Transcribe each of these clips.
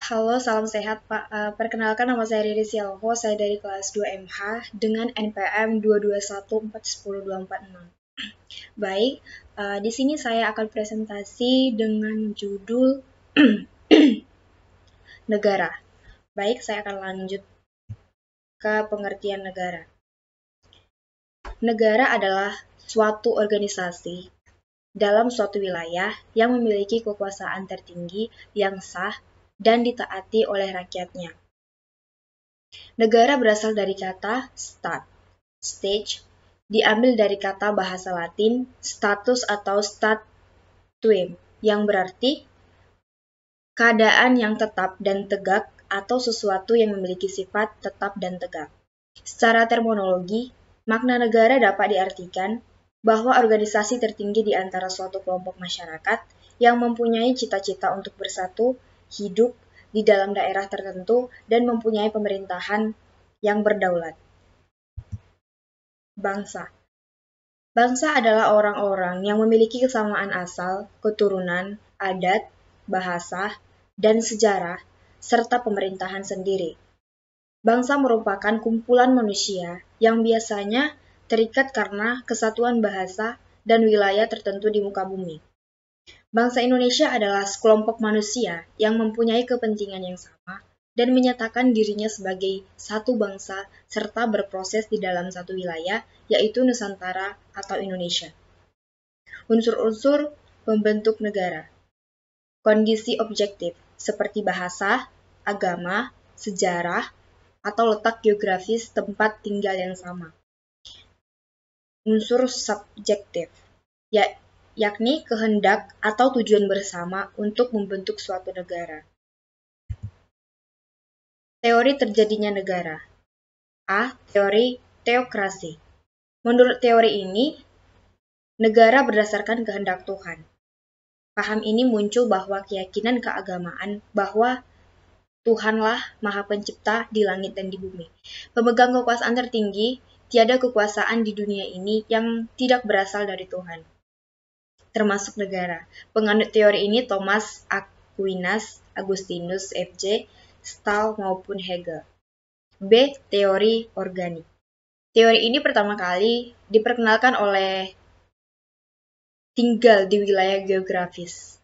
Halo, salam sehat Pak. Perkenalkan nama saya Riri Sialho, saya dari kelas 2 MH dengan NPM 221410246. Baik, di sini saya akan presentasi dengan judul negara. Baik, saya akan lanjut ke pengertian negara. Negara adalah suatu organisasi dalam suatu wilayah yang memiliki kekuasaan tertinggi yang sah dan ditaati oleh rakyatnya. Negara berasal dari kata stat, stage, diambil dari kata bahasa Latin status atau statuem, yang berarti keadaan yang tetap dan tegak atau sesuatu yang memiliki sifat tetap dan tegak. Secara terminologi, makna negara dapat diartikan bahwa organisasi tertinggi di antara suatu kelompok masyarakat yang mempunyai cita-cita untuk bersatu, hidup di dalam daerah tertentu, dan mempunyai pemerintahan yang berdaulat. Bangsa. Bangsa adalah orang-orang yang memiliki kesamaan asal, keturunan, adat, bahasa, dan sejarah, serta pemerintahan sendiri. Bangsa merupakan kumpulan manusia yang biasanya terikat karena kesatuan bahasa dan wilayah tertentu di muka bumi. Bangsa Indonesia adalah sekelompok manusia yang mempunyai kepentingan yang sama dan menyatakan dirinya sebagai satu bangsa serta berproses di dalam satu wilayah, yaitu Nusantara atau Indonesia. Unsur-unsur pembentuk negara. Kondisi objektif, seperti bahasa, agama, sejarah, atau letak geografis tempat tinggal yang sama. Unsur subjektif, yakni kehendak atau tujuan bersama untuk membentuk suatu negara. Teori terjadinya negara. A. Teori teokrasi. Menurut teori ini, negara berdasarkan kehendak Tuhan. Paham ini muncul bahwa keyakinan keagamaan bahwa Tuhanlah Maha Pencipta di langit dan di bumi. Pemegang kekuasaan tertinggi, tiada kekuasaan di dunia ini yang tidak berasal dari Tuhan, termasuk negara. Penganut teori ini Thomas Aquinas, Agustinus, F.J. Stahl maupun Hegel. B. Teori organik. Teori ini pertama kali diperkenalkan oleh tinggal di wilayah geografis.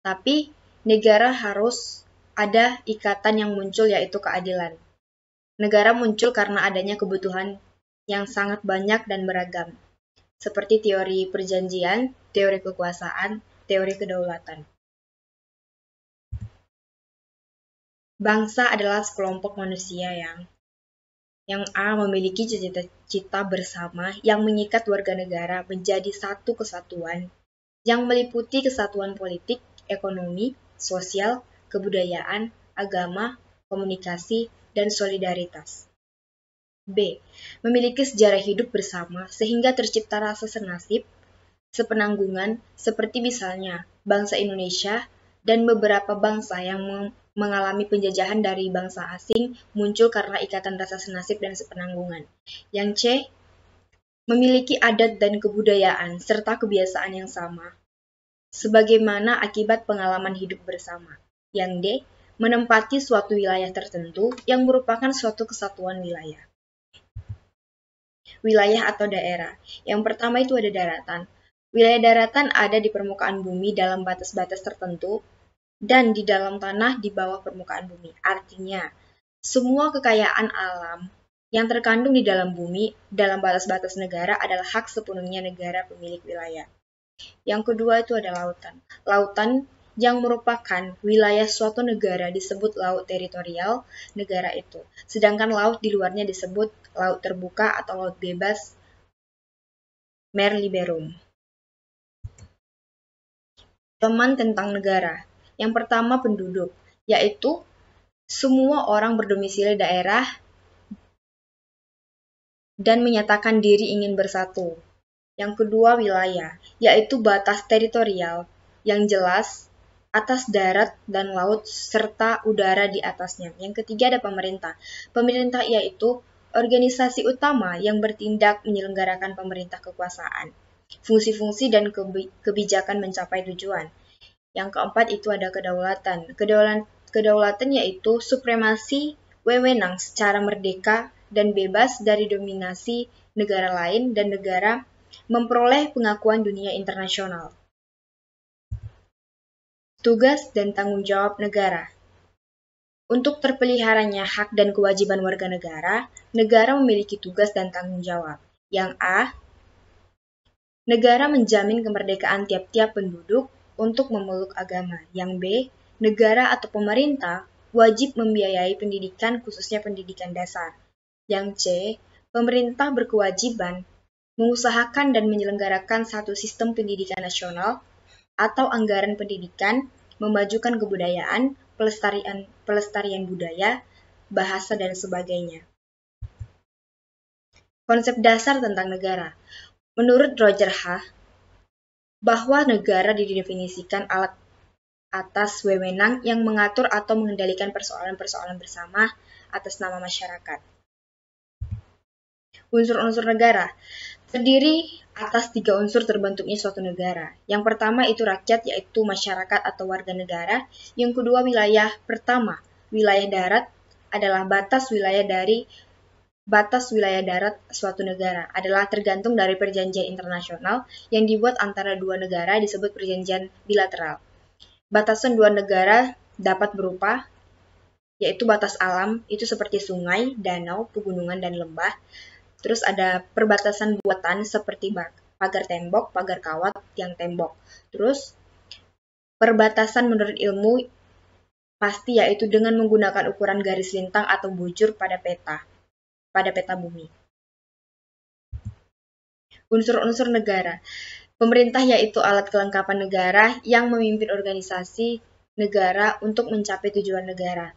Tapi negara harus ada ikatan yang muncul, yaitu keadilan. Negara muncul karena adanya kebutuhan yang sangat banyak dan beragam, seperti teori perjanjian, teori kekuasaan, teori kedaulatan. Bangsa adalah sekelompok manusia yang memiliki cita-cita bersama yang mengikat warga negara menjadi satu kesatuan yang meliputi kesatuan politik, ekonomi, sosial, kebudayaan, agama, komunikasi, dan solidaritas. B. Memiliki sejarah hidup bersama sehingga tercipta rasa senasib, sepenanggungan, seperti misalnya bangsa Indonesia dan beberapa bangsa yang mengalami penjajahan dari bangsa asing muncul karena ikatan rasa senasib dan sepenanggungan. Yang C. Memiliki adat dan kebudayaan serta kebiasaan yang sama, sebagaimana akibat pengalaman hidup bersama. Yang D. Menempati suatu wilayah tertentu yang merupakan suatu kesatuan wilayah. Wilayah atau daerah. Yang pertama itu ada daratan. Wilayah daratan ada di permukaan bumi dalam batas-batas tertentu dan di dalam tanah di bawah permukaan bumi. Artinya, semua kekayaan alam yang terkandung di dalam bumi dalam batas-batas negara adalah hak sepenuhnya negara pemilik wilayah. Yang kedua itu ada lautan. Lautan yang merupakan wilayah suatu negara disebut laut teritorial negara itu. Sedangkan laut di luarnya disebut laut terbuka atau laut bebas, mare liberum. Elemen tentang negara. Yang pertama penduduk, yaitu semua orang berdomisili daerah dan menyatakan diri ingin bersatu. Yang kedua wilayah, yaitu batas teritorial yang jelas atas darat dan laut serta udara di atasnya. Yang ketiga ada pemerintah. Pemerintah yaitu organisasi utama yang bertindak menyelenggarakan pemerintah kekuasaan, fungsi-fungsi dan kebijakan mencapai tujuan. Yang keempat itu ada kedaulatan. Kedaulatan yaitu supremasi wewenang secara merdeka dan bebas dari dominasi negara lain dan negara memperoleh pengakuan dunia internasional. Tugas dan tanggung jawab negara. Untuk terpeliharanya hak dan kewajiban warga negara, negara memiliki tugas dan tanggung jawab. Yang A, negara menjamin kemerdekaan tiap-tiap penduduk untuk memeluk agama. Yang B, negara atau pemerintah wajib membiayai pendidikan khususnya pendidikan dasar. Yang C, pemerintah berkewajiban mengusahakan dan menyelenggarakan satu sistem pendidikan nasional atau anggaran pendidikan, memajukan kebudayaan, pelestarian budaya, bahasa, dan sebagainya. Konsep dasar tentang negara. Menurut Roger H., bahwa negara didefinisikan alat atas wewenang yang mengatur atau mengendalikan persoalan-persoalan bersama atas nama masyarakat. Unsur-unsur negara terdiri atas 3 unsur terbentuknya suatu negara. Yang pertama itu rakyat, yaitu masyarakat atau warga negara. Yang kedua wilayah. Pertama, wilayah darat adalah batas wilayah darat suatu negara adalah tergantung dari perjanjian internasional yang dibuat antara dua negara disebut perjanjian bilateral. Batasan dua negara dapat berupa yaitu batas alam, itu seperti sungai, danau, pegunungan, dan lembah. Terus ada perbatasan buatan seperti pagar tembok, pagar kawat, tiang tembok. Terus perbatasan menurut ilmu pasti yaitu dengan menggunakan ukuran garis lintang atau bujur pada peta bumi. Unsur-unsur negara. Pemerintah yaitu alat kelengkapan negara yang memimpin organisasi negara untuk mencapai tujuan negara.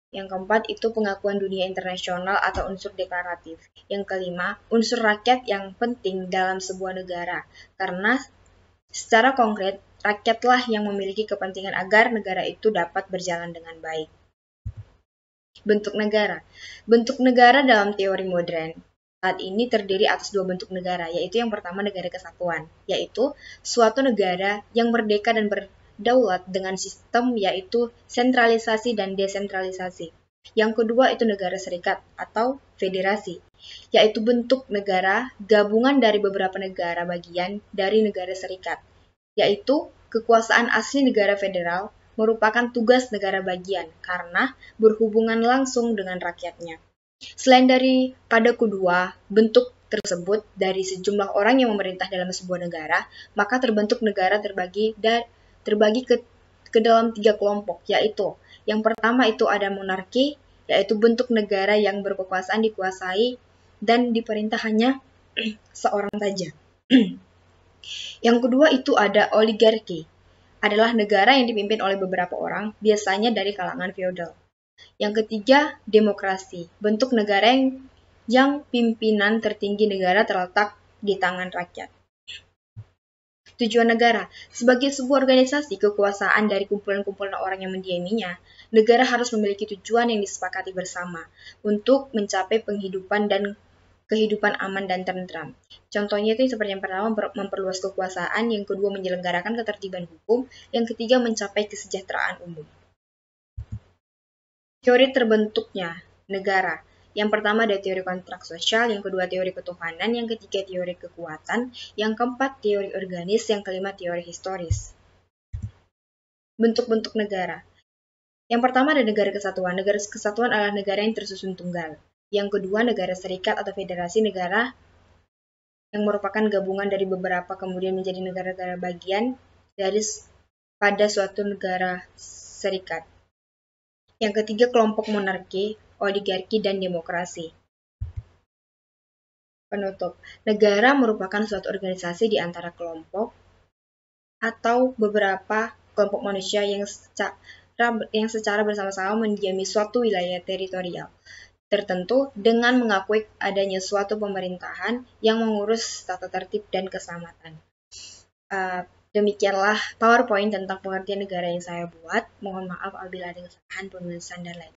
Yang keempat itu pengakuan dunia internasional atau unsur deklaratif. Yang kelima, unsur rakyat yang penting dalam sebuah negara. Karena secara konkret, rakyatlah yang memiliki kepentingan agar negara itu dapat berjalan dengan baik. Bentuk negara. Bentuk negara dalam teori modern saat ini terdiri atas 2 bentuk negara, yaitu yang pertama negara kesatuan, yaitu suatu negara yang merdeka dan daulat dengan sistem yaitu sentralisasi dan desentralisasi. Yang kedua itu negara serikat atau federasi, yaitu bentuk negara gabungan dari beberapa negara bagian dari negara serikat, yaitu kekuasaan asli negara federal merupakan tugas negara bagian karena berhubungan langsung dengan rakyatnya. Selain dari pada kedua bentuk tersebut dari sejumlah orang yang memerintah dalam sebuah negara, maka terbentuk negara terbagi ke dalam 3 kelompok, yaitu yang pertama itu ada monarki, yaitu bentuk negara yang berkekuasaan dikuasai dan diperintah hanya seorang saja. Yang kedua itu ada oligarki, adalah negara yang dipimpin oleh beberapa orang, biasanya dari kalangan feodal. Yang ketiga, demokrasi, bentuk negara yang pimpinan tertinggi negara terletak di tangan rakyat. Tujuan negara. Sebagai sebuah organisasi kekuasaan dari kumpulan-kumpulan orang yang mendiaminya, negara harus memiliki tujuan yang disepakati bersama untuk mencapai penghidupan dan kehidupan aman dan tentram. Contohnya itu seperti yang pertama memperluas kekuasaan, yang kedua menyelenggarakan ketertiban hukum, yang ketiga mencapai kesejahteraan umum. Teori terbentuknya negara. Yang pertama ada teori kontrak sosial, yang kedua teori ketuhanan, yang ketiga teori kekuatan, yang keempat teori organis, yang kelima teori historis. Bentuk-bentuk negara. Yang pertama ada negara kesatuan. Negara kesatuan adalah negara yang tersusun tunggal. Yang kedua negara serikat atau federasi, negara yang merupakan gabungan dari beberapa kemudian menjadi negara-negara bagian dari pada suatu negara serikat. Yang ketiga kelompok monarki, oligarki, dan demokrasi. Penutup. Negara merupakan suatu organisasi di antara kelompok atau beberapa kelompok manusia yang secara bersama-sama mendiami suatu wilayah teritorial tertentu dengan mengakui adanya suatu pemerintahan yang mengurus tata tertib dan keselamatan. Demikianlah PowerPoint tentang pengertian negara yang saya buat. Mohon maaf apabila ada kesalahan penulisan dan lain.